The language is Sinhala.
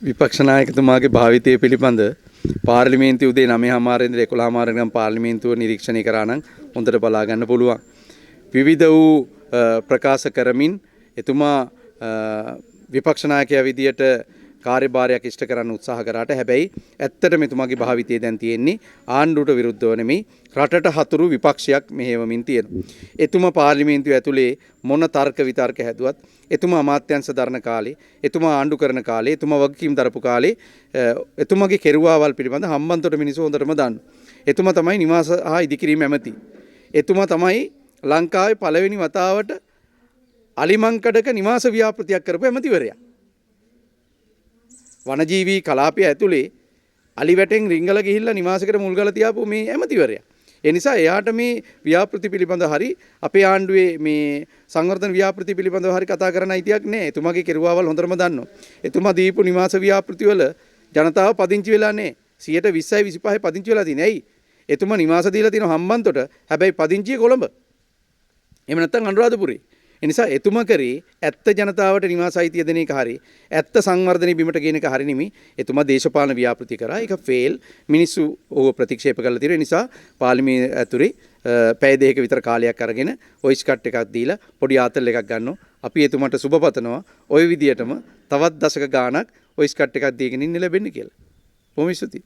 විපක්ෂ නායකතුමාගේ භාවිතය පිළිබඳ පාර්ලිමේන්තුවේ උදේ 9:00 ඉඳලා 11:00 වෙනකම් පාර්ලිමේන්තුව නිරීක්ෂණය කරා නම් හොඳට බලා ගන්න පුළුවන්. විවිධ වූ ප්‍රකාශ කරමින් එතුමා විපක්ෂ නායකයා විදියට කාර්යභාරයක් ඉෂ්ට කරන්න උත්සාහ කරාට හැබැයි ඇත්තටම එතුමාගේ භාවිතය දැන් තියෙන්නේ ආණ්ඩුවට විරුද්ධව නෙමෙයි රටට හතුරු විපක්ෂයක් මෙහෙවමින් තියෙනවා. එතුමා පාර්ලිමේන්තුව ඇතුලේ මොන තර්ක විතර්ක හැදුවත් එතුමා අමාත්‍යංශ දරන කාලේ එතුමා ආණ්ඩු කරන කාලේ එතුමා වගකීම් දරපු කාලේ එතුමාගේ කෙරුවාවල් පිළිබඳ හම්බන්තොට මිනිස්සු හොඳටම දන්නවා. එතුමා තමයි නිවාස හා ඉදිකිරීම ඇමති. එතුමා තමයි ලංකාවේ පළවෙනි වතාවට අලිමංකඩක නිවාස ව්‍යාපෘතියක් කරපු ඇමතිවරයා. වනජීවී කලාපය ඇතුලේ අලිවැටෙන් රිංගල ගිහිල්ලා නිවාසයකට මුල්ගල තියාපු මේ ඇමතිවරයා. ඒ නිසා එයාට මේ ව්‍යාපෘති පිළිබඳව හරි අපේ ආණ්ඩුවේ මේ සංවර්ධන ව්‍යාපෘති පිළිබඳව හරි කතා කරන්න අයිතියක් නැහැ. එතුමාගේ කෙරුවාවල් හොඳටම දන්නවා. එතුමා දීපු නිවාස ව්‍යාපෘති වල ජනතාව පදිංචි වෙලා නැහැ. 120යි 25යි පදිංචි වෙලා තියෙන්නේ. ඇයි? එතුමා නිවාස දීලා තියෙන හම්බන්තොට. හැබැයි පදිංචිය කොළඹ. එහෙම නැත්නම් අනුරාධපුරේ. ඒ නිසා එතුමා කරේ ඇත්ත ජනතාවට නිවාස අයිතිය දෙන එක හරි ඇත්ත සංවර්ධනයේ බිමට ගේන එක හරි නෙමෙයි. එතුමා දේශපාලන ව්‍යාපෘති කරා. ඒක ෆේල්. මිනිස්සු ඕව ප්‍රතික්ෂේප කරලා තියෙන නිසා පාර්ලිමේන්තුව ඇතුලේ පැය දෙකක විතර කාලයක් අරගෙන වොයිස් කට් එකක් දීලා පොඩි ආතල් එකක් ගන්නවා. අපි එතුමාට සුබ පතනවා. ওই විදියටම තවත් දශක ගාණක් වොයිස් කට් එකක් දීගෙන ඉන්න ලැබෙන්න කියලා. බොහොම ස්තුතියි.